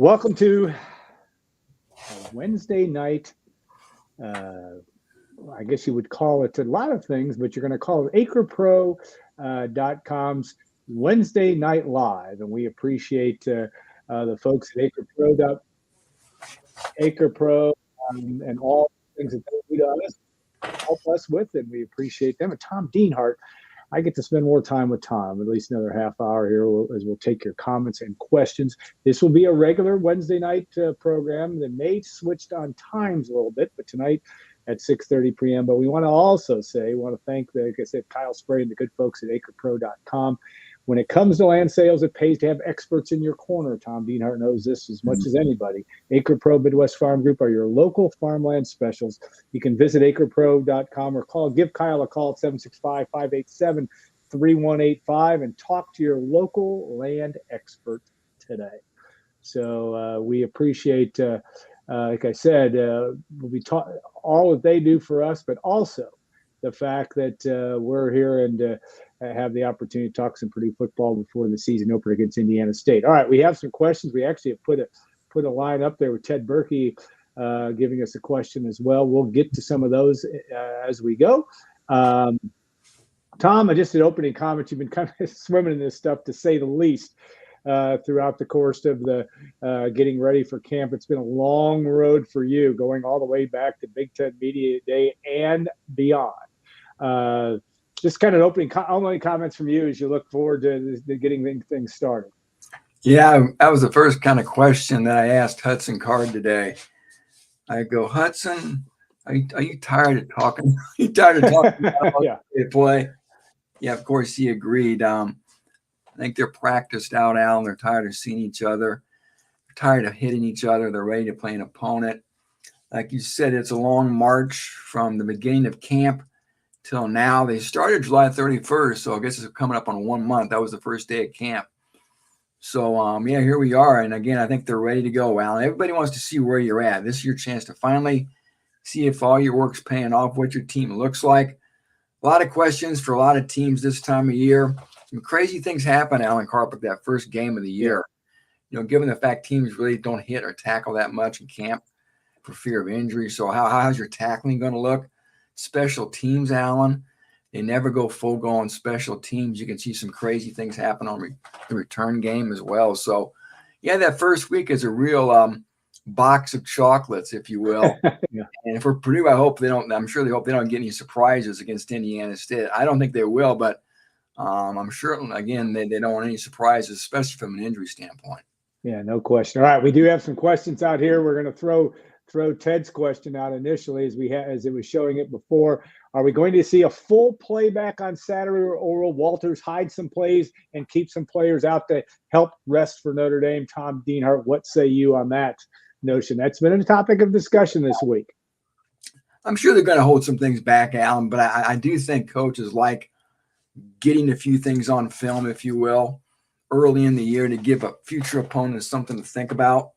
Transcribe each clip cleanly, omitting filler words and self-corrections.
Welcome to a Wednesday night. I guess you would call it a lot of things, but you're going to call it acrepro.com's Wednesday Night Live. And we appreciate the folks at acrepro and all the things that they do to us, help us with, and we appreciate them. And Tom Dienhart, I get to spend more time with Tom, at least another half hour here, as we'll take your comments and questions. This will be a regular Wednesday night program that may switched on times a little bit, but tonight at 6:30 p.m. But we want to also say, we want to thank, like I said, Kyle Spray and the good folks at acrepro.com. When it comes to land sales, it pays to have experts in your corner. Tom Dienhart knows this as much as anybody. AcrePro Midwest Farm Group are your local farmland specials. You can visit acrepro.com or give Kyle a call at 765-587-3185 and talk to your local land expert today. So we appreciate, like I said, we'll be all that they do for us, but also the fact that we're here and have the opportunity to talk some Purdue football before the season opener against Indiana State. All right, we have some questions. We actually have put a line up there with Ted Berkey giving us a question as well. We'll get to some of those as we go. Tom, I just did opening comments. You've been kind of swimming in this stuff, to say the least, throughout the course of the getting ready for camp. It's been a long road for you, going all the way back to Big Ten Media Day and beyond. Just kind of only comments from you as you look forward to getting things started. Yeah, that was the first kind of question that I asked Hudson Card today. I go, Hudson, are you tired of talking? Are you tired of talking about Yeah. they play? Yeah, of course he agreed. I think they're practiced out, Al. They're tired of seeing each other. They're tired of hitting each other. They're ready to play an opponent. Like you said, it's a long march from the beginning of camp till now. They started July 31st, so I guess it's coming up on 1 month. That was the first day of camp. So, yeah, here we are. And, again, I think they're ready to go, Alan. Everybody wants to see where you're at. This is your chance to finally see if all your work's paying off, what your team looks like. A lot of questions for a lot of teams this time of year. Some crazy things happen, Alan Karpick, that first game of the year. You know, given the fact teams really don't hit or tackle that much in camp for fear of injury. So how's your tackling going to look? Special teams, Alan, they never go full go on special teams. You can see some crazy things happen on the return game as well. So, yeah, that first week is a real box of chocolates, if you will. Yeah. And for Purdue, I'm sure they hope they don't get any surprises against Indiana State. I don't think they will, but I'm sure, again, they don't want any surprises, especially from an injury standpoint. Yeah, no question. All right, we do have some questions out here. We're going to throw Ted's question out initially as it was showing it before. Are we going to see a full playback on Saturday, or will Walters hide some plays and keep some players out to help rest for Notre Dame? Tom Dienhart, what say you on that notion? That's been a topic of discussion this week. I'm sure they're going to hold some things back, Alan, but I do think coaches like getting a few things on film, if you will, early in the year to give a future opponent something to think about.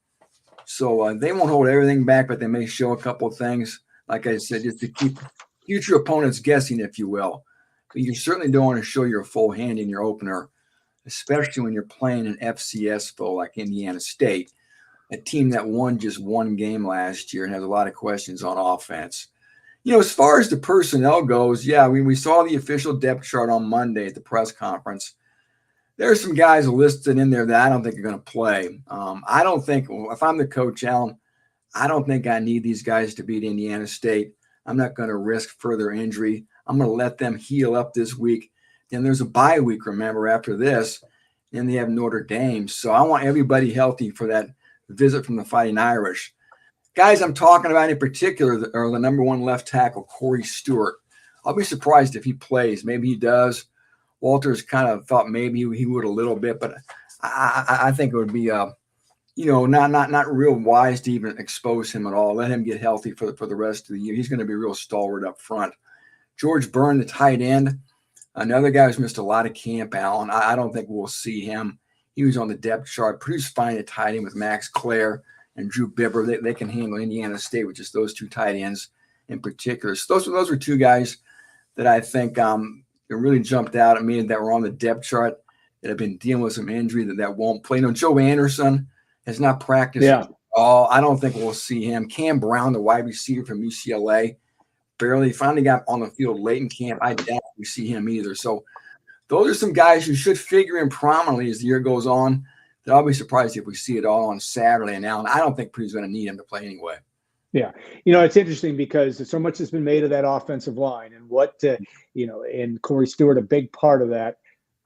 So they won't hold everything back, but they may show a couple of things, like I said, just to keep future opponents guessing, if you will. But you certainly don't want to show your full hand in your opener, especially when you're playing an FCS foe like Indiana State, a team that won just one game last year and has a lot of questions on offense. You know, as far as the personnel goes, yeah, we saw the official depth chart on Monday at the press conference. There are some guys listed in there that I don't think are going to play. I don't think, if I'm the coach, Alan, I don't think I need these guys to beat Indiana State. I'm not going to risk further injury. I'm going to let them heal up this week. Then there's a bye week, remember, after this. Then they have Notre Dame. So I want everybody healthy for that visit from the Fighting Irish. Guys I'm talking about in particular are the number one left tackle, Corey Stewart. I'll be surprised if he plays. Maybe he does. Walters kind of thought maybe he would a little bit, but I think it would be, not real wise to even expose him at all. Let him get healthy for the rest of the year. He's going to be real stalwart up front. George Byrne, the tight end, another guy who's missed a lot of camp, Alan. I don't think we'll see him. He was on the depth chart. Purdue's fine at tight end with Max Clare and Drew Bibber. They can handle Indiana State with just those two tight ends in particular. So those were two guys that I think it really jumped out at me that were on the depth chart that have been dealing with some injury that won't play. Joe Anderson, has not practiced at all. I don't think we'll see him. Cam Brown, the wide receiver from UCLA, barely finally got on the field late in camp. I doubt we see him either. So those are some guys who should figure in prominently as the year goes on. That I'll be surprised if we see it all on Saturday. And Allen, I don't think Purdue's going to need him to play anyway. Yeah. It's interesting because so much has been made of that offensive line and and Corey Stewart, a big part of that.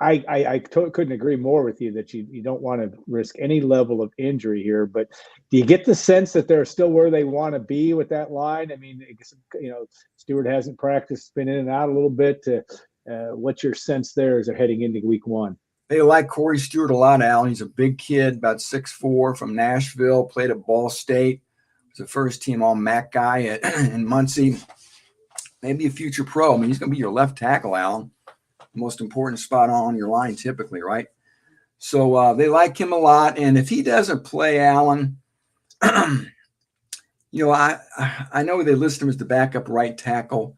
I couldn't agree more with you that you don't want to risk any level of injury here, but do you get the sense that they're still where they want to be with that line? I mean, Stewart hasn't practiced, been in and out a little bit. What's your sense there as they're heading into week one? They like Corey Stewart a lot, Allen. He's a big kid, about 6'4", from Nashville, played at Ball State. Was a first-team All-MAC guy in Muncie. Maybe a future pro. I mean, he's going to be your left tackle, Allen. The most important spot on your line typically, right? So they like him a lot. And if he doesn't play, Allen, I know they list him as the backup right tackle,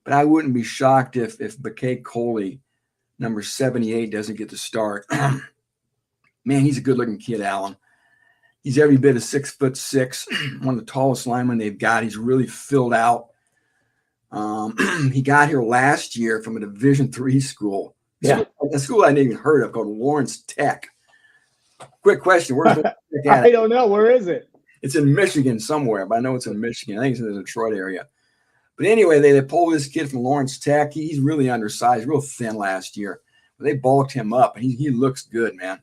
but I wouldn't be shocked if Bakay Coley, number 78, doesn't get the start. Man, he's a good-looking kid, Allen. He's every bit of 6'6", one of the tallest linemen they've got. He's really filled out. He got here last year from a Division III school. Yeah, a school I didn't even heard of called Lawrence Tech. Quick question: where's Lawrence Tech at? I don't know. Where is it? It's in Michigan somewhere, but I know it's in Michigan. I think it's in the Detroit area. But anyway, they pulled this kid from Lawrence Tech. He's really undersized, real thin last year. But they bulked him up, and he looks good, man.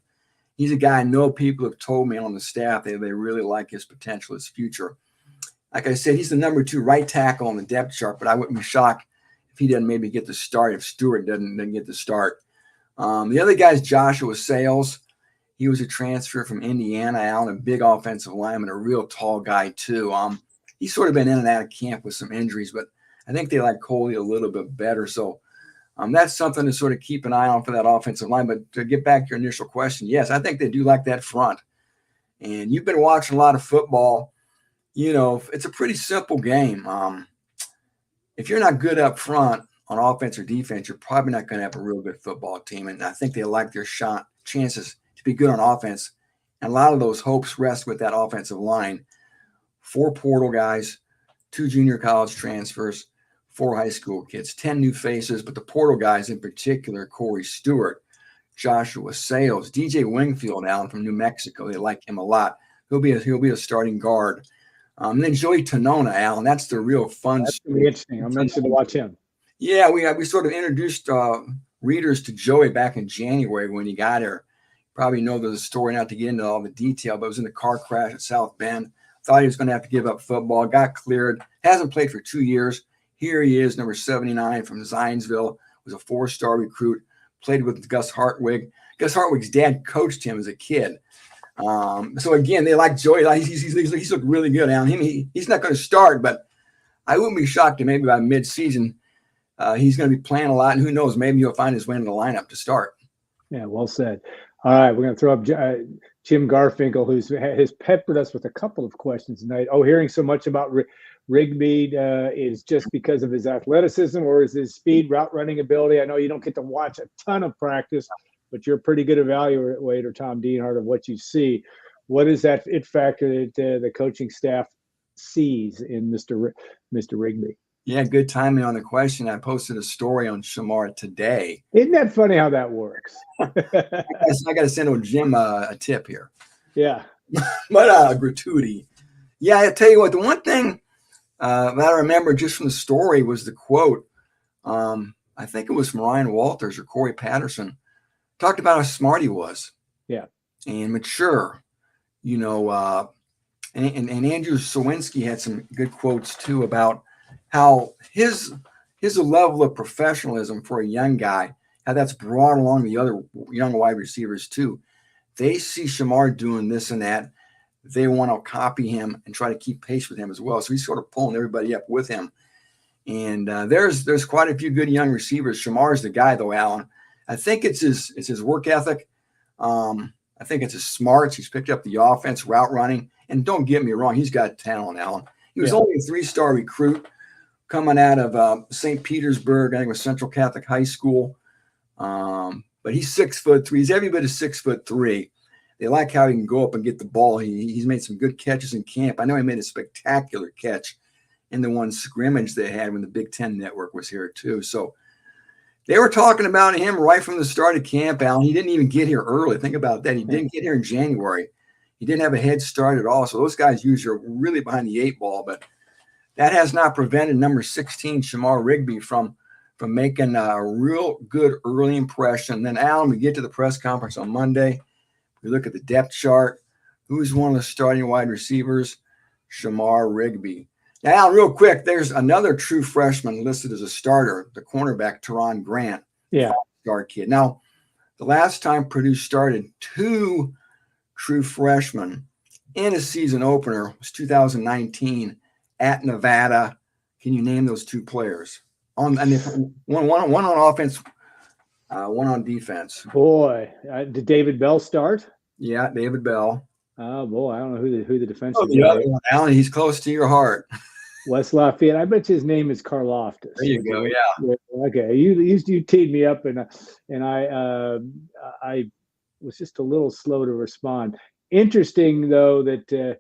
He's a guy I know people have told me on the staff they really like his potential, his future. Like I said, he's the number 2 right tackle on the depth chart, but I wouldn't be shocked if he doesn't maybe get the start, if Stewart doesn't get the start. The other guy is Joshua Sales. He was a transfer from Indiana, Allen, a big offensive lineman, a real tall guy too. He's sort of been in and out of camp with some injuries, but I think they like Coley a little bit better. So that's something to sort of keep an eye on for that offensive line. But to get back to your initial question, yes, I think they do like that front. And you've been watching a lot of football. It's a pretty simple game. If you're not good up front on offense or defense, you're probably not going to have a real good football team. And I think they like their chances to be good on offense. And a lot of those hopes rest with that offensive line. 4 portal guys, 2 junior college transfers, 4 high school kids, 10 new faces. But the portal guys in particular, Corey Stewart, Joshua Sales, DJ Wingfield, Allen, from New Mexico. They like him a lot. He'll be a starting guard. And then Joey Tonona, Allen, that's the real fun. That's really interesting. I'm interested to watch him. Yeah, we sort of introduced readers to Joey back in January when he got here. Probably know the story, not to get into all the detail, but it was in a car crash at South Bend. Thought he was going to have to give up football. Got cleared. Hasn't played for 2 years. Here he is, number 79 from Zionsville. Was a 4-star recruit. Played with Gus Hartwig. Gus Hartwig's dad coached him as a kid. So again, they like Joey. He's looked really good. Alan. He's not going to start, but I wouldn't be shocked if maybe by mid-season he's going to be playing a lot, and who knows, maybe he'll find his way in the lineup to start. Yeah, well said. All right, we're going to throw up Jim Garfinkel, who has peppered us with a couple of questions tonight. Hearing so much about Rigby is just because of his athleticism, or is his speed, route running ability? I know you don't get to watch a ton of practice, but you're a pretty good evaluator, Tom Dienhart, of what you see. What is that it factor that the coaching staff sees in Mr. Rigby? Yeah, good timing on the question. I posted a story on Shamar today. Isn't that funny how that works? I got to send old Jim a tip here. Yeah. But gratuity. Yeah, I tell you what, the one thing that I remember just from the story was the quote. I think it was from Ryan Walters or Corey Patterson. Talked about how smart he was. Yeah. And mature. And Andrew Sawinski had some good quotes too about how his level of professionalism for a young guy, how that's brought along the other young wide receivers too. They see Shamar doing this and that. They want to copy him and try to keep pace with him as well. So he's sort of pulling everybody up with him. And there's quite a few good young receivers. Shamar's the guy though, Alan. I think it's his work ethic. I think it's his smarts. He's picked up the offense, route running. And don't get me wrong, he's got talent, Alan. He was only a 3-star recruit coming out of St. Petersburg, I think it was Central Catholic High School. But he's 6'3". He's every bit of 6'3". they like how he can go up and get the ball. He's made some good catches in camp. I know he made a spectacular catch in the one scrimmage they had when the Big Ten Network was here too. So they were talking about him right from the start of camp, Alan. He didn't even get here early. Think about that. He didn't get here in January. He didn't have a head start at all. So those guys usually are really behind the 8 ball, but that has not prevented number 16, Shamar Rigby, from making a real good early impression. Then, Alan, we get to the press conference on Monday. We look at the depth chart. Who's one of the starting wide receivers? Shamar Rigby. Now, Alan, real quick, there's another true freshman listed as a starter, the cornerback, Teron Grant. Yeah. Star kid. Now, the last time Purdue started 2 true freshmen in a season opener was 2019 at Nevada. Can you name those 2 players? One on offense, one on defense. Boy, did David Bell start? Yeah, David Bell. Oh boy, I don't know who the defensive the other one, Alan, he's close to your heart. West Lafayette. I bet his name is Karloftis. There you go. Yeah. Okay. You teed me up, and I was just a little slow to respond. Interesting though that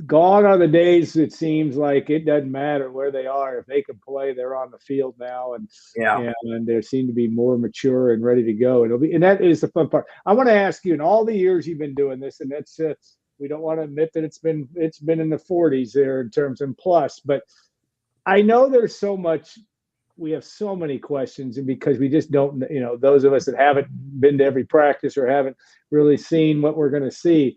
gone are the days. It seems like it doesn't matter where they are. If they can play, they're on the field now, and they seem to be more mature and ready to go. And that is the fun part. I want to ask you, in all the years you've been doing this, and that's we don't want to admit that it's been in the 40s there in terms and plus, but I know there's so much. We have so many questions, and because we just don't, those of us that haven't been to every practice or haven't really seen what we're going to see.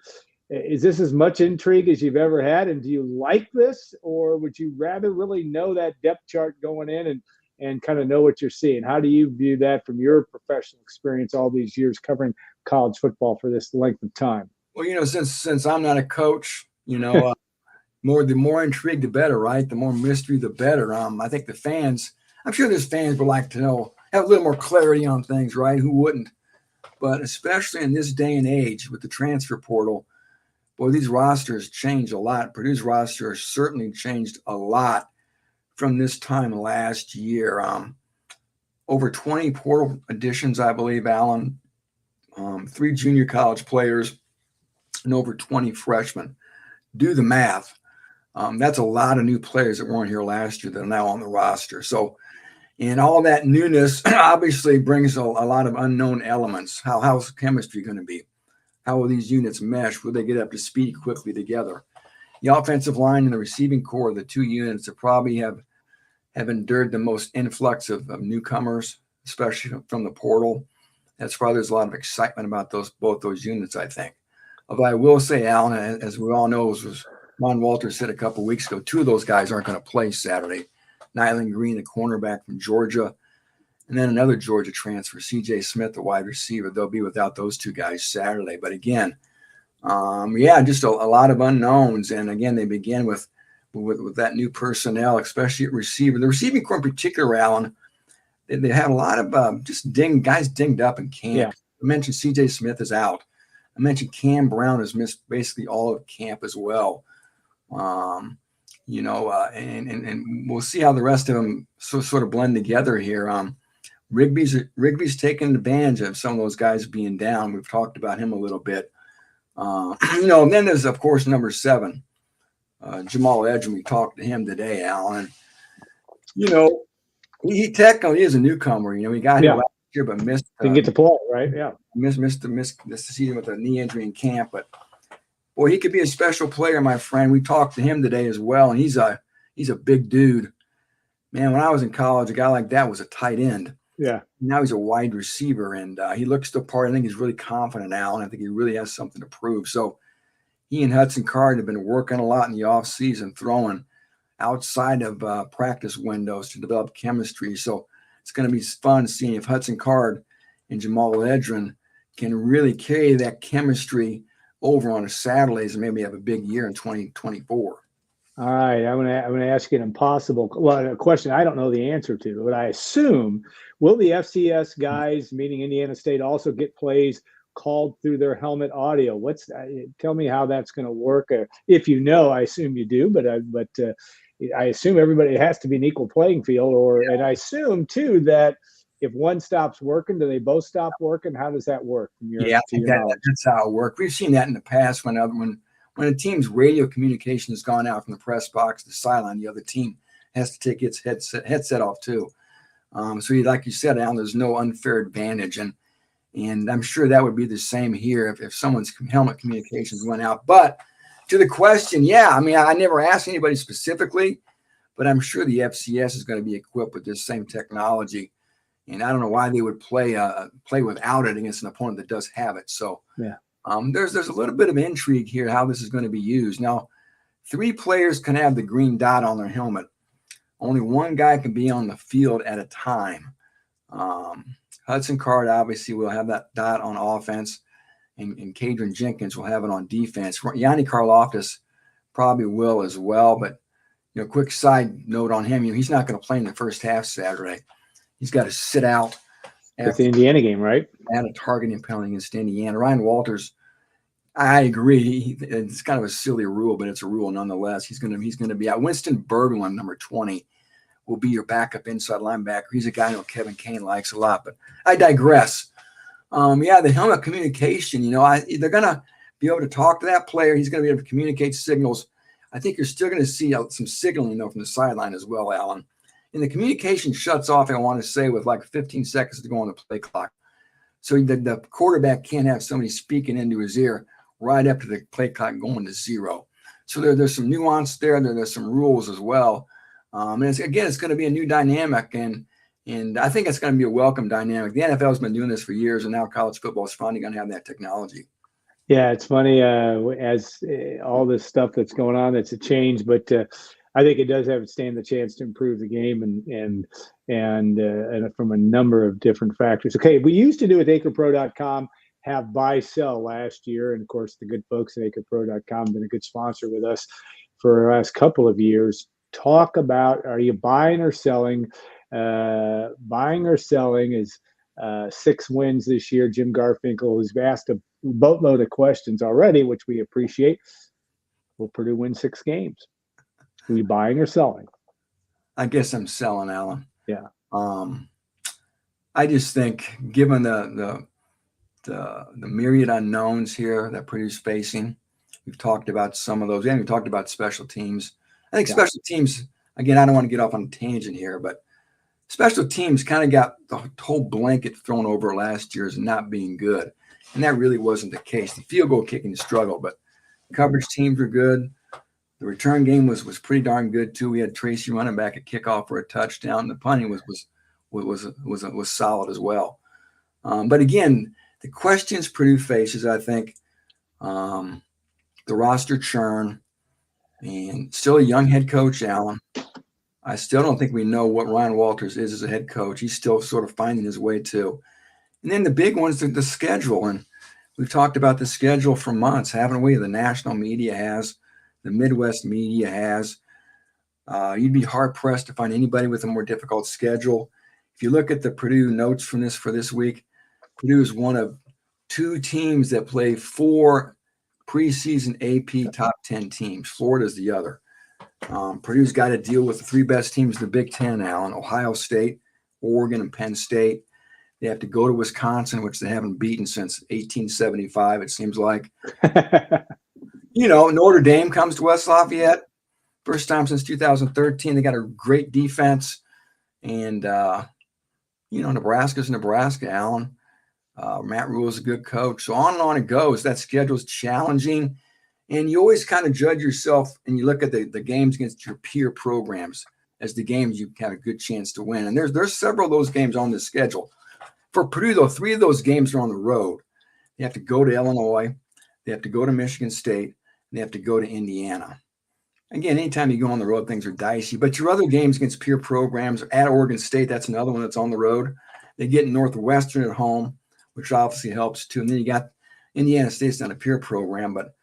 Is this as much intrigue as you've ever had? And do you like this, or would you rather really know that depth chart going in and kind of know what you're seeing? How do you view that from your professional experience all these years covering college football for this length of time? Well, since I'm not a coach, the more intrigue, the better, right? The more mystery, the better. I think the fans, I'm sure there's fans would like to know, have a little more clarity on things, right? Who wouldn't? But especially in this day and age with the transfer portal, boy, these rosters changed a lot. Purdue's roster has certainly changed a lot from this time last year. Over 20 portal additions, I believe, Alan. 3 junior college players and over 20 freshmen. Do the math. That's a lot of new players that weren't here last year that are now on the roster. So, and all that newness obviously brings a lot of unknown elements. How's chemistry going to be? How will these units mesh? Will they get up to speed quickly together? The offensive line and the receiving core of the 2 units that probably have endured the most influx of newcomers, especially from the portal. That's why there's a lot of excitement about both those units, I think. Although I will say, Alan, as we all know, as Ron Walters said a couple of weeks ago, 2 of those guys aren't going to play Saturday. Nyland Green, the cornerback from Georgia, and then another Georgia transfer, C.J. Smith, the wide receiver. They'll be without those 2 guys Saturday. But again, just a lot of unknowns. And again, they begin with that new personnel, especially at receiver. The receiving core in particular, Alan, they have a lot of guys dinged up in camp. Yeah. I mentioned C.J. Smith is out. I mentioned Cam Brown has missed basically all of camp as well. And we'll see how the rest of them sort of blend together here. Rigby's taken advantage of some of those guys being down. We've talked about him a little bit. And then there's, of course, number 7, Jamal Edgin. We talked to him today, Alan. He technically is a newcomer. He got here last year, but missed. Didn't get to play, right? Yeah. Missed the season with a knee injury in camp. But, boy, he could be a special player, my friend. We talked to him today as well, and he's a big dude. Man, when I was in college, a guy like that was a tight end. Yeah. Now he's a wide receiver, and he looks the part. I think he's really confident, Alan. I think he really has something to prove. So he and Hudson Card have been working a lot in the offseason, throwing outside of practice windows to develop chemistry. So it's going to be fun seeing if Hudson Card and Jamal Edgin can really carry that chemistry over on a Saturdays and maybe have a big year in 2024. All right, I'm gonna ask you a question I don't know the answer to, but I assume, will the FCS guys, meaning Indiana State, also get plays called through their helmet audio? Tell me how that's going to work. If you know, I assume you do, but I assume everybody, it has to be an equal playing field. And I assume too that if one stops working, do they both stop working? How does that work from your, Yeah, I to think your knowledge? that's how it works. We've seen that in the past when a team's radio communication has gone out from the press box to the sideline, the other team has to take its headset off too. So like you said, Alan, there's no unfair advantage. And I'm sure that would be the same here if someone's helmet communications went out. But to the question, yeah, I mean, I never asked anybody specifically, but I'm sure the FCS is going to be equipped with this same technology. And I don't know why they would play without it against an opponent that does have it. So Yeah. There's a little bit of intrigue here how this is going to be used. Now, 3 players can have the green dot on their helmet. Only one guy can be on the field at a time. Hudson Card obviously will have that dot on offense, and Kadron Jenkins will have it on defense. Yanni Karloftis probably will as well. But quick side note on him: he's not going to play in the first half Saturday. He's got to sit out. It's the Indiana game, right? And a targeting penalty against Indiana. Ryan Walters, I agree. It's kind of a silly rule, but it's a rule nonetheless. He's going to be out. Winston Birdwin, number 20, will be your backup inside linebacker. He's a guy I know Kevin Kane likes a lot, but I digress. The helmet communication, they're going to be able to talk to that player. He's going to be able to communicate signals. I think you're still going to see some signaling, from the sideline as well, Alan. And the communication shuts off, I want to say, with like 15 seconds to go on the play clock. So the quarterback can't have somebody speaking into his ear right after the play clock going to 0. So there's some nuance there. There's some rules as well. And it's going to be a new dynamic, and I think it's going to be a welcome dynamic. The NFL has been doing this for years, and now college football is finally going to have that technology. Yeah, it's funny as all this stuff that's going on. It's a change, but I think it does stand the chance to improve the game and from a number of different factors. Okay, we used to do with acrepro.com have buy sell last year, and of course the good folks at acrepro.com have been a good sponsor with us for the last couple of years. Talk about, are you buying or selling? Buying or selling is 6 wins this year. Jim Garfinkel has asked a boatload of questions already, which we appreciate. Will Purdue win 6 games? Are you buying or selling? I guess I'm selling, Alan. Yeah. I just think, given the myriad unknowns here that Purdue's facing, we've talked about some of those. We haven't talked about special teams. I think special teams, again, I don't want to get off on a tangent here, but special teams kind of got the whole blanket thrown over last year as not being good. And that really wasn't the case. The field goal kicking struggled, but coverage teams were good. The return game was pretty darn good too. We had Tracy running back at kickoff for a touchdown. The punting was solid as well. But again, the questions Purdue faces, I think, the roster churn, and still a young head coach, Alan. I still don't think we know what Ryan Walters is as a head coach. He's still sort of finding his way too. And then the big one is the schedule. And we've talked about the schedule for months, haven't we? The national media has, the Midwest media has. You'd be hard-pressed to find anybody with a more difficult schedule. If you look at the Purdue notes for this week, Purdue is one of 2 teams that play 4 preseason AP top 10 teams. Florida's the other. Purdue's got to deal with the 3 best teams in the Big Ten, Alan: Ohio State, Oregon, and Penn State. They have to go to Wisconsin, which they haven't beaten since 1875, it seems like. Notre Dame comes to West Lafayette. First time since 2013. They got a great defense. And, Nebraska's Nebraska, Alan. Matt Rule's a good coach. So on and on it goes. That schedule's challenging. And you always kind of judge yourself, and you look at the games against your peer programs as the games you have a good chance to win. And there's several of those games on this schedule. For Purdue, though, 3 of those games are on the road. They have to go to Illinois. They have to go to Michigan State. And they have to go to Indiana. Again, anytime you go on the road, things are dicey. But your other games against peer programs are at Oregon State. That's another one that's on the road. They get Northwestern at home, which obviously helps too. And then you got Indiana State's on a peer program. But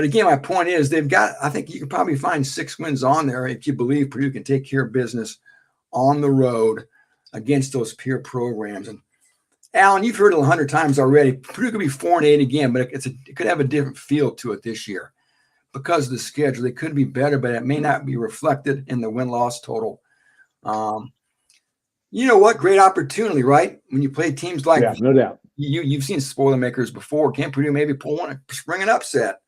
again, my point is I think you can probably find 6 wins on there if you believe Purdue can take care of business on the road against those peer programs. And Alan, you've heard it 100 times already. Purdue could be 4-8 again, but it could have a different feel to it this year because of the schedule. They could be better, but it may not be reflected in the win-loss total. You know what? Great opportunity, right? When you play teams like Yeah, no doubt. you've seen Spoilermakers before. Can Purdue maybe pull one, spring an upset?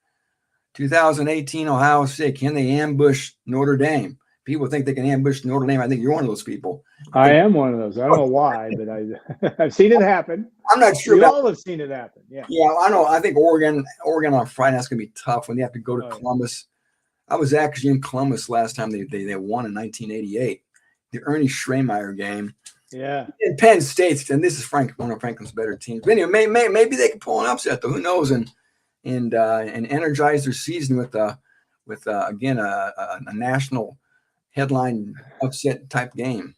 2018 Ohio State. Can they ambush Notre Dame? People think they can ambush Notre Dame. I think you're one of those people. I am one of those. I don't know why, but I've seen it happen. I'm not sure. We all have seen it happen. Yeah. Yeah, I know. I think Oregon on Friday, that's going to be tough when they have to go to Columbus. Yeah. I was actually in Columbus last time they won in 1988, the Ernie Schremeyer game. Yeah. In Penn State, and this is one of Franklin's better teams. But anyway, maybe they can pull an upset though. Who knows? And energize their season with again a national headline upset type game.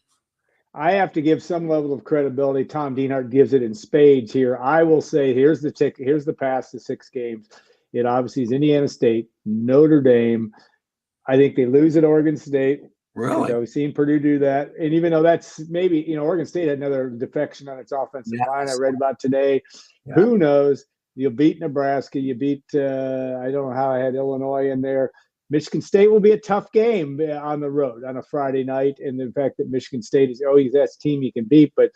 I have to give some level of credibility. Tom Dienhart gives it in spades here. I will say, here's the ticket. Here's the pass to 6 games. It obviously is Indiana State, Notre Dame. I think they lose at Oregon State. Really? We've seen Purdue do that. And even though that's maybe, Oregon State had another defection on its offensive line I read about today. Yeah. Who knows? You'll beat Nebraska. You beat, I don't know how I had Illinois in there. Michigan State will be a tough game on the road on a Friday night. And the fact that Michigan State is always that team you can beat, but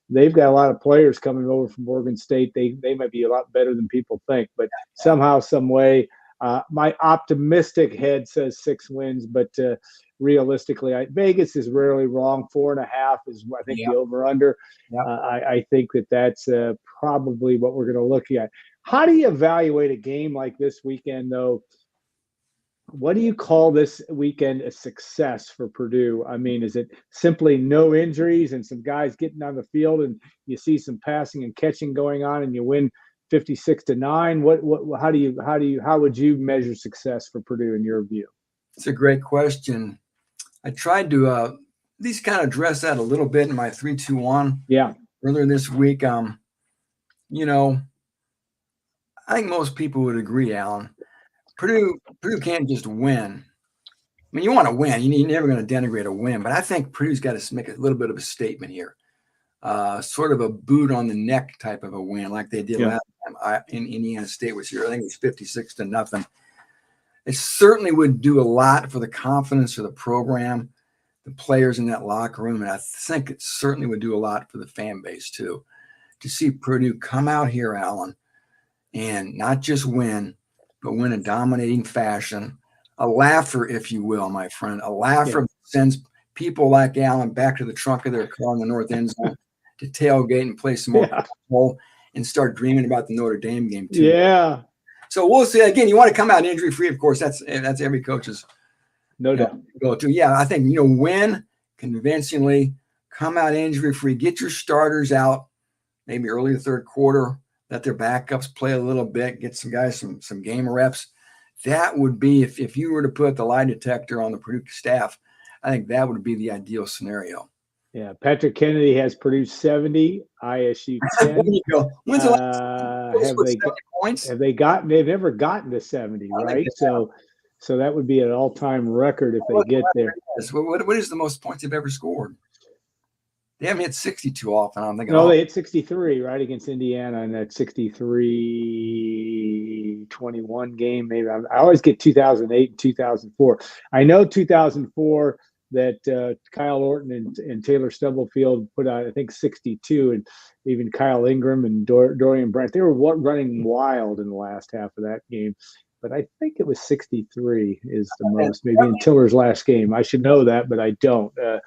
they've got a lot of players coming over from Oregon State. They might be a lot better than people think, but somehow, some way, my optimistic head says 6 wins, but realistically, Vegas is rarely wrong. 4.5 is, I think, the over-under. I think that's probably what we're going to look at. How do you evaluate a game like this weekend, though? What do you call this weekend a success for Purdue? I mean, is it simply no injuries and some guys getting on the field and you see some passing and catching going on and you win 56-9? How would you measure success for Purdue in your view? It's a great question. I tried to at least kind of address that a little bit in my 3-2-1. Yeah. Earlier this week. I think most people would agree, Alan. Purdue can't just win. I mean, you want to win. You're never going to denigrate a win, but I think Purdue's got to make a little bit of a statement here. Sort of a boot on the neck type of a win, like they did last time in Indiana State was here. I think it was 56-0. It certainly would do a lot for the confidence of the program, the players in that locker room, and I think it certainly would do a lot for the fan base too. To see Purdue come out here, Alan, and not just win, but win in dominating fashion. A laugher, if you will, my friend. A laugher sends people like Alan back to the trunk of their car in the north end zone to tailgate and play some more football and start dreaming about the Notre Dame game too. Yeah. So we'll see. Again, you want to come out injury free, of course. That's every coach's no doubt go to. Yeah, I think win convincingly, come out injury free, get your starters out, maybe early the third quarter. Let their backups play a little bit, get some guys some game reps. That would be, if you were to put the lie detector on the Purdue staff, I think that would be the ideal scenario. Yeah, Patrick Kennedy has Purdue 70, ISU 10. There you go. When's the last points? Have they gotten? They've never gotten to 70, right? So that would be an all-time record if they get there. What is the most points they've ever scored? They haven't hit 60 too often. I'm thinking. No, they hit 63 right against Indiana in that 63-21 game. Maybe I always get 2008 and 2004. I know 2004 that Kyle Orton and Taylor Stubblefield put out, I think, 62, and even Kyle Ingram and Dorian Brent. They were running wild in the last half of that game. But I think it was 63 is the most, maybe in Tiller's last game. I should know that, but I don't. I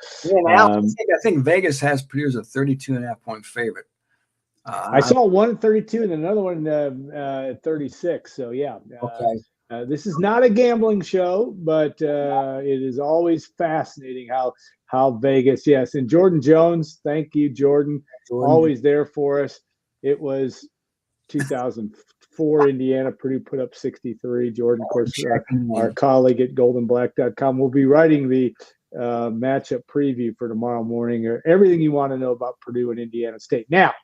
think Vegas has Purdue as a 32.5-point favorite. I saw one at 32 and another one at 36. So, yeah. Okay. This is not a gambling show, but it is always fascinating how Vegas, yes. And Jordan Jones, thank you, Jordan, always there for us. It was 2004 Indiana. Purdue put up 63. Jordan, of course, our colleague at goldenblack.com, will be writing the matchup preview for tomorrow morning, or everything you want to know about Purdue and Indiana State. Now,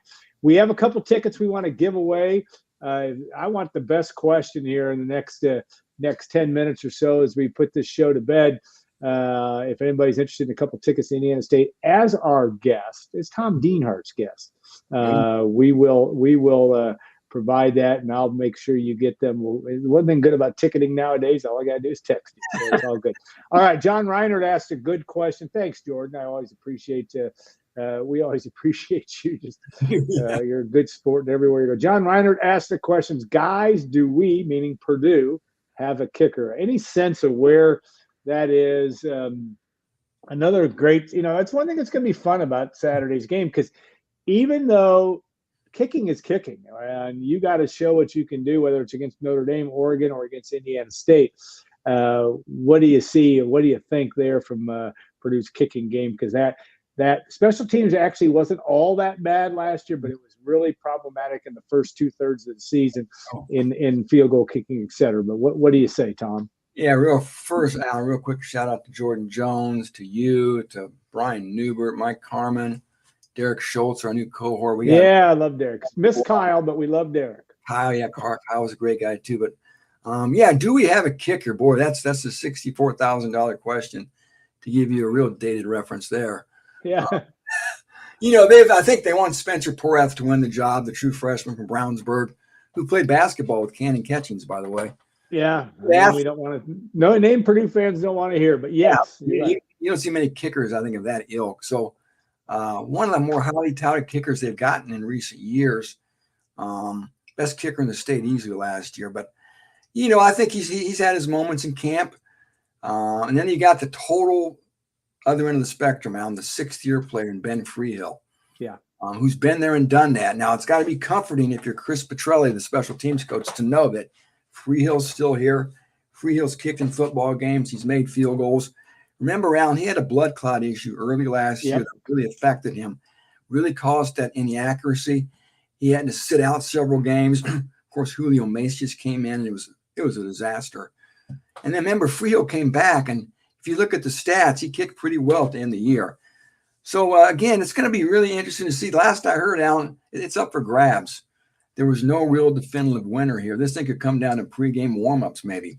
we have a couple tickets we want to give away. I want the best question here in the next 10 minutes or so as we put this show to bed. If anybody's interested in a couple tickets to Indiana State as our guest, it's Tom Dienhart's guest. We will provide that, and I'll make sure you get them. One thing good about ticketing nowadays, all I got to do is text you, so it's all good. All right, John Reinhardt asked a good question. Thanks, Jordan. I always appreciate We always appreciate you. Just you're a good sport everywhere you go. John Reinhardt asked the questions, guys, do we, meaning Purdue, have a kicker? Any sense of where that is? Another great, that's one thing that's going to be fun about Saturday's game, because even though kicking is kicking, and you got to show what you can do, whether it's against Notre Dame, Oregon, or against Indiana State. What do you see? What do you think there from Purdue's kicking game? Because that special teams actually wasn't all that bad last year, but it was really problematic in the first 2/3 of the season in field goal kicking, et cetera. But what do you say, Tom? Yeah, real quick shout out to Jordan Jones, to you, to Brian Newbert, Mike Carmen, Derek Schultz, our new cohort. I love Derek. Miss Kyle, but we love Derek. Kyle, Kyle was a great guy too. But do we have a kicker? Boy, that's a $64,000 question, to give you a real dated reference there. Yeah. I think they want Spencer Porath to win the job, the true freshman from Brownsburg, who played basketball with Cannon Catchings, by the way. Yeah. We don't want to. No name Purdue fans don't want to hear, but yes. Yeah, you don't see many kickers, I think, of that ilk. So one of the more highly touted kickers they've gotten in recent years. Best kicker in the state easily last year. But, I think he's had his moments in camp. And then you got the total other end of the spectrum, Alan, the 6th-year player in Ben Freehill. Yeah. Who's been there and done that. Now, it's got to be comforting if you're Chris Petrelli, the special teams coach, to know that Freehill's still here. Freehill's kicked in football games. He's made field goals. Remember, Alan, he had a blood clot issue early last year that really affected him, really caused that inaccuracy. He had to sit out several games. Of course, Julio Mace just came in, and it was a disaster. And then remember, Freehill came back, and if you look at the stats, he kicked pretty well at the end of the year. So, again, it's going to be really interesting to see. Last I heard, Alan, it's up for grabs. There was no real definitive winner here. This thing could come down to pregame warmups, maybe.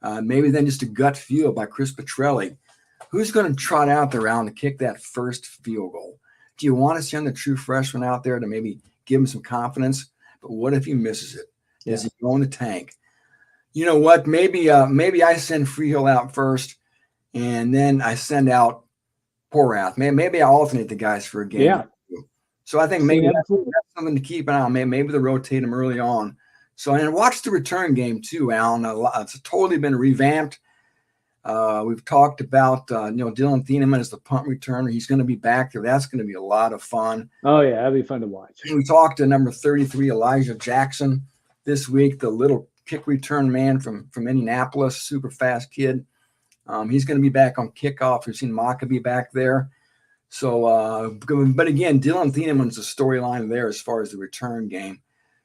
Maybe then just a gut feel by Chris Petrelli. Who's going to trot out there, Alan, to kick that first field goal? Do you want to send the true freshman out there to maybe give him some confidence? But what if he misses it? Does he go in the tank? You know what? Maybe I send Freehill out first, and then I send out Porath. Maybe I alternate the guys for a game. Yeah. So I think maybe that's something to keep an eye on. Maybe they rotate them early on. So, and watch the return game too, Alan. It's totally been revamped. We've talked about, Dylan Thieneman as the punt returner. He's going to be back there. That's going to be a lot of fun. Oh, yeah, that'd be fun to watch. We talked to number 33, Elijah Jackson, this week, the little kick return man from Indianapolis, super fast kid. He's going to be back on kickoff. We've seen Maccabee back there. So, but again, Dylan Thieneman's the storyline there as far as the return game.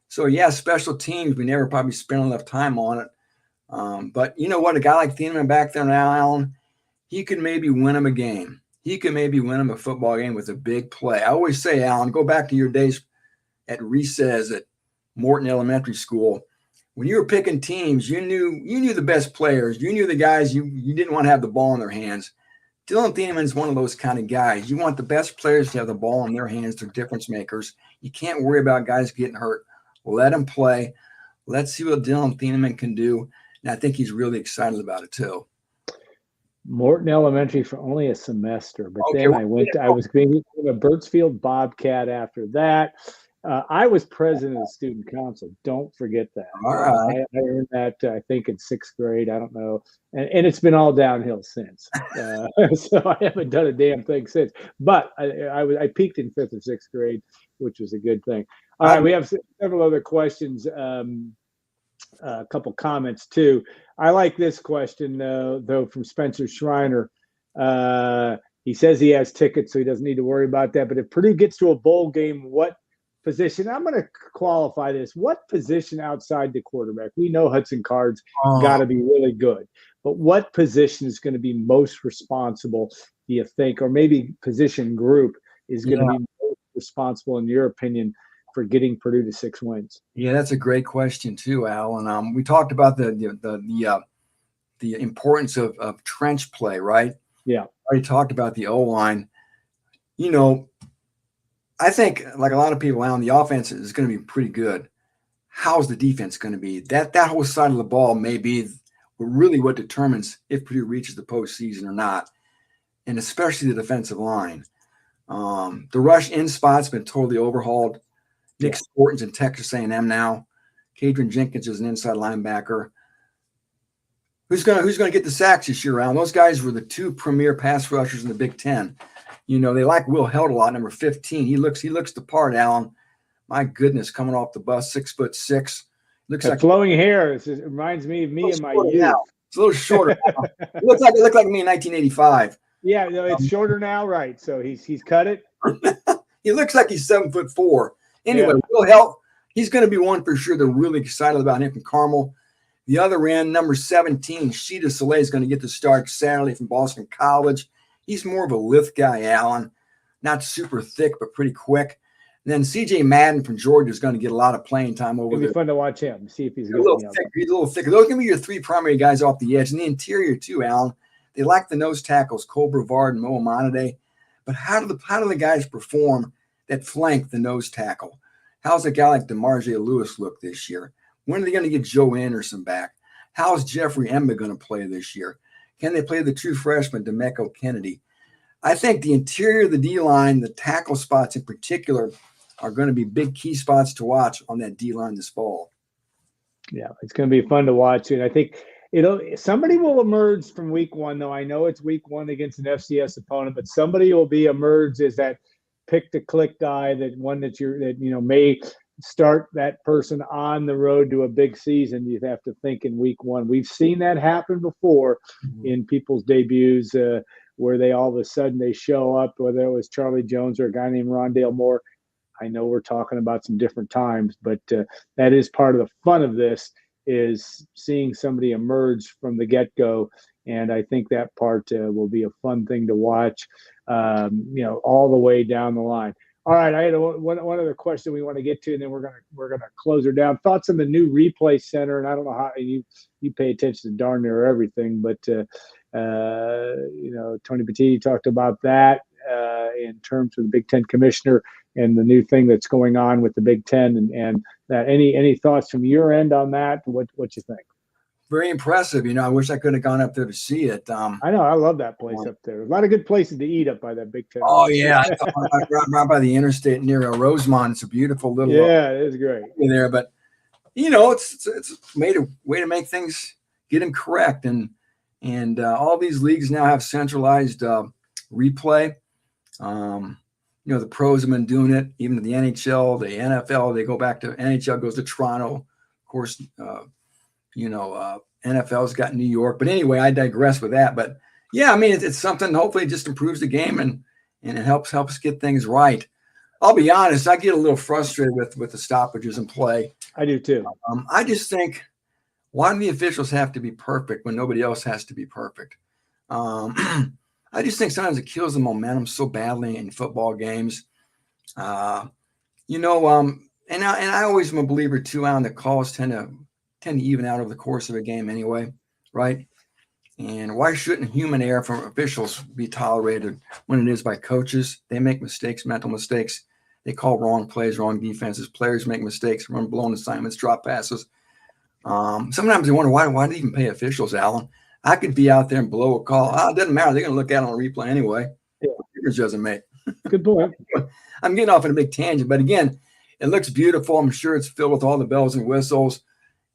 So, yeah, special teams, we never probably spent enough time on it. But you know what? A guy like Thieneman back there now, Alan, he could maybe win him a game. He could maybe win him a football game with a big play. I always say, Alan, go back to your days at recess at Morton Elementary School. When you were picking teams, you knew the best players. You knew the guys you didn't want to have the ball in their hands. Dylan Thieneman is one of those kind of guys. You want the best players to have the ball in their hands. They're difference makers. You can't worry about guys getting hurt. Let them play. Let's see what Dylan Thieneman can do. And I think he's really excited about it too. Morton Elementary for only a semester, but then I was being a Birdsfield Bobcat after that. I was president of the student council. Don't forget that. All right. I earned that, I think, in 6th grade. I don't know. And it's been all downhill since. So I haven't done a damn thing since. But I peaked in 5th or 6th grade, which was a good thing. All right, we have several other questions, a couple comments, too. I like this question, though, from Spencer Schreiner. He says he has tickets, so he doesn't need to worry about that. But if Purdue gets to a bowl game, what position? I'm going to qualify this. What position outside the quarterback? We know Hudson Card's got to be really good. But what position is going to be most responsible, do you think? Or maybe position group is going to be most responsible, in your opinion, for getting Purdue to 6 wins? Yeah, that's a great question too, Al. And we talked about the importance of trench play, right? Yeah. I already talked about the O-line. You know, I think, like a lot of people, Alan, the offense is going to be pretty good. How's the defense going to be? That whole side of the ball may be really what determines if Purdue reaches the postseason or not, and especially the defensive line. The rush in spot's been totally overhauled. Nick Sporton's in Texas A&M now. Kadrian Jenkins is an inside linebacker. Who's gonna get the sacks this year, Alan? Those guys were the two premier pass rushers in the Big Ten. You know, they like Will Held a lot, number 15. He looks the part, Alan. My goodness, coming off the bus, 6'6". Looks like flowing hair. It reminds me of me in my youth. Now. It's a little shorter. It looks like me in 1985. Yeah, no, it's shorter now, right? So he's cut it. He looks like he's 7'4". Anyway, Will Held, he's going to be one for sure. They're really excited about him from Carmel. The other end, number 17, Sheeta Soleil is going to get the start Saturday from Boston College. He's more of a lift guy, Alan. Not super thick, but pretty quick. And then C.J. Madden from Georgia is going to get a lot of playing time over there. It'll be fun to watch him, see if he's a little thicker. He's a little thicker. Those are going to be your three primary guys off the edge. And the interior, too, Alan. They like the nose tackles, Cole Brevard and Mo Amonade. But how do the guys perform that flank the nose tackle? How's a guy like DeMarge Lewis look this year? When are they going to get Joe Anderson back? How's Jeffrey Emba going to play this year? Can they play the true freshman, DeMeco Kennedy? I think the interior of the D-line, the tackle spots in particular, are going to be big key spots to watch on that D-line this fall. Yeah, it's going to be fun to watch. And I think somebody will emerge from week one, though. I know it's week one against an FCS opponent, but somebody will be emerged as that pick-to-click guy, that may start that person on the road to a big season. You have to think in week one. We've seen that happen before in people's debuts where they all of a sudden they show up, whether it was Charlie Jones or a guy named Rondale Moore. I know we're talking about some different times, but that is part of the fun of this, is seeing somebody emerge from the get-go. And I think that part will be a fun thing to watch, all the way down the line. All right, I had one other question we want to get to, and then we're gonna close her down. Thoughts on the new replay center, and I don't know how you pay attention to darn near everything, but Tony Petit talked about that in terms of the Big Ten commissioner and the new thing that's going on with the Big Ten, and that. Any thoughts from your end on that? What you think? Very impressive. I wish I could have gone up there to see it. I know. I love that place up there. A lot of good places to eat up by that Big Ten. Oh, yeah. right by the interstate near Rosemont. It's a beautiful little it is great there. But, it's made a way to make things, get them correct. And all these leagues now have centralized replay. The pros have been doing it. Even the NHL, the NFL, they go back to NHL goes to Toronto. Of course, NFL's got New York, but anyway, I digress with that. But yeah, I mean, it's something. Hopefully, it just improves the game and it helps get things right. I'll be honest, I get a little frustrated with the stoppages in play. I do too. I just think, why do the officials have to be perfect when nobody else has to be perfect? I just think sometimes it kills the momentum so badly in football games. And I always am a believer too, Alan, that calls tend to even out over the course of a game anyway, right? And why shouldn't human error from officials be tolerated when it is by coaches? They make mistakes, mental mistakes. They call wrong plays, wrong defenses. Players make mistakes, run blown assignments, drop passes. Sometimes I wonder, why do they even pay officials, Alan? I could be out there and blow a call. It doesn't matter. They're going to look at it on replay anyway. Yeah. It doesn't make. Good point. I'm getting off on a big tangent, but again, it looks beautiful. I'm sure it's filled with all the bells and whistles.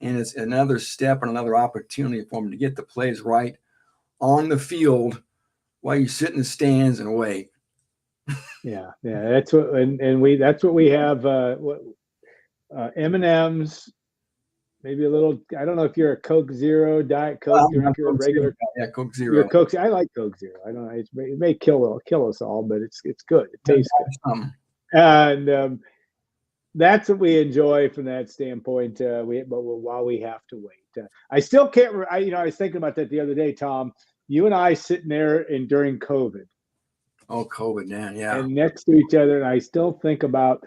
And it's another step and another opportunity for them to get the plays right on the field while you sit in the stands and wait. Yeah, that's what, that's what we have. M&Ms, maybe a little. I don't know if you're a Coke Zero, Diet Coke, or if you're a regular. Coke Zero. You're Coke. I like Coke Zero. I don't know. It may kill us all, but it's good. It tastes good. And that's what we enjoy from that standpoint. But while we have to wait, I still can't. I was thinking about that the other day, Tom. You and I sitting there during COVID. Oh, COVID, man, yeah. And next to each other, and I still think about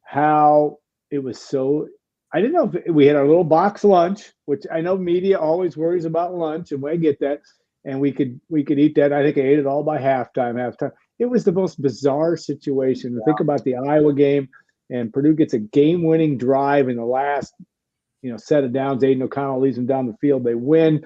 how it was so. I didn't know if we had our little box lunch, which I know media always worries about lunch, and I get that. And we could eat that. I think I ate it all by halftime. It was the most bizarre situation. Yeah. Think about the Iowa game. And Purdue gets a game-winning drive in the last, set of downs. Aiden O'Connell leads them down the field. They win.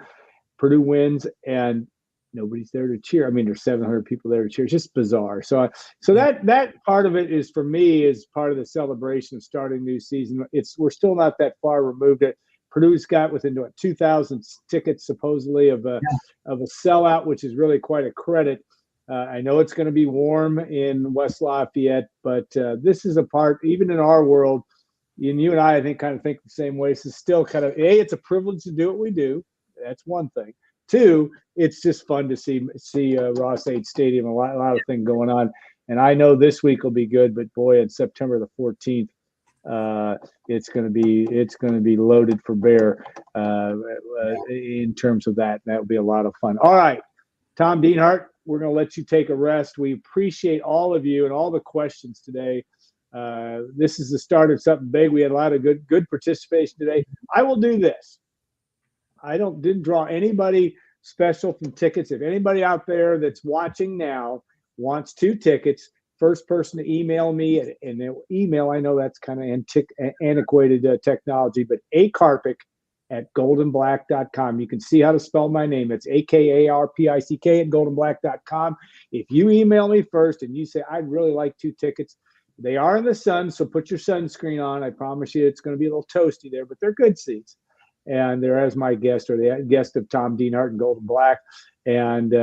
Purdue wins, and nobody's there to cheer. I mean, there's 700 people there to cheer. It's just bizarre. So that part of it is, for me, is part of the celebration of starting new season. We're still not that far removed. Purdue's got within 2,000 tickets supposedly of a sellout, which is really quite a credit. I know it's going to be warm in West Lafayette, but this is a part, even in our world, and you and I think kind of think the same way. So still kind of, it's a privilege to do what we do. That's one thing. Two, it's just fun to see Ross-Ade Stadium, a lot of things going on. And I know this week will be good, but boy, on September the 14th, it's going to be loaded for bear in terms of that. That will be a lot of fun. All right, Tom Dienhart, we're going to let you take a rest. We appreciate all of you and all the questions today. This is the start of something big. We had a lot of good participation today. I will do this. I didn't draw anybody special from tickets. If anybody out there that's watching now wants 2 tickets, first person to email me, and email, I know that's kind of antiquated technology, but Karpick@goldenblack.com. You can see how to spell my name. It's AKARPICK@goldenblack.com. If you email me first and you say, I'd really like 2 tickets, they are in the sun, so put your sunscreen on. I promise you it's going to be a little toasty there, but they're good seats. And they're as my guest, or the guest of Tom Dienhart and Golden Black. And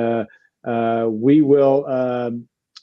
we will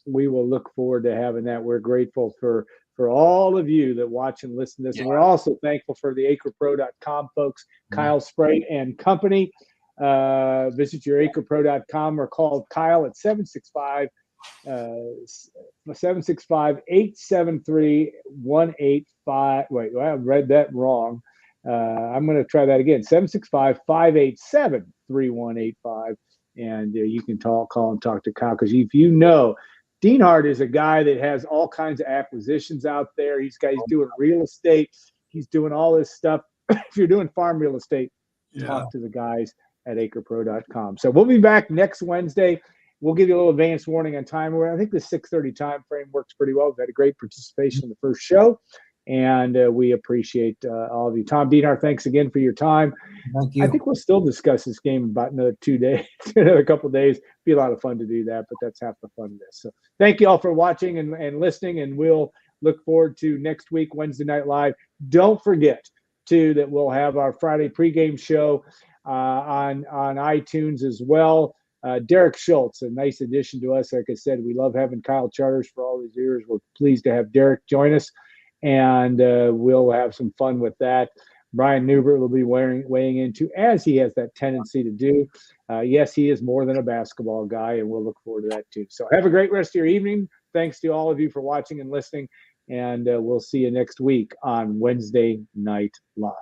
look forward to having that. We're grateful for all of you that watch and listen to this. Yeah. And we're also thankful for the acrepro.com folks, Kyle Spray and company. Visit your acrepro.com or call Kyle at 765-873-185. Wait, I read that wrong. I'm going to try that again, 765-587-3185. And you can call and talk to Kyle, because if you know, Dienhart is a guy that has all kinds of acquisitions out there. He's doing real estate. He's doing all this stuff. If you're doing farm real estate, talk to the guys at acrepro.com. So we'll be back next Wednesday. We'll give you a little advance warning on time. I think the 6:30 time frame works pretty well. We've had a great participation in the first show, and we appreciate all of you. Tom Dienhart, thanks again for your time. Thank you. I think we'll still discuss this game about another 2 days, another couple of days. Be a lot of fun to do that, but that's half the fun of this. So thank you all for watching and listening, and we'll look forward to next week, Wednesday Night Live. Don't forget, too, that we'll have our Friday pregame show on iTunes as well. Derek Schultz, a nice addition to us. Like I said, we love having Kyle Charters for all these years. We're pleased to have Derek join us, and we'll have some fun with that. Brian Newbert will be weighing into, as he has that tendency to do. Yes, he is more than a basketball guy, and we'll look forward to that too. So have a great rest of your evening. Thanks to all of you for watching and listening, and we'll see you next week on Wednesday Night Live.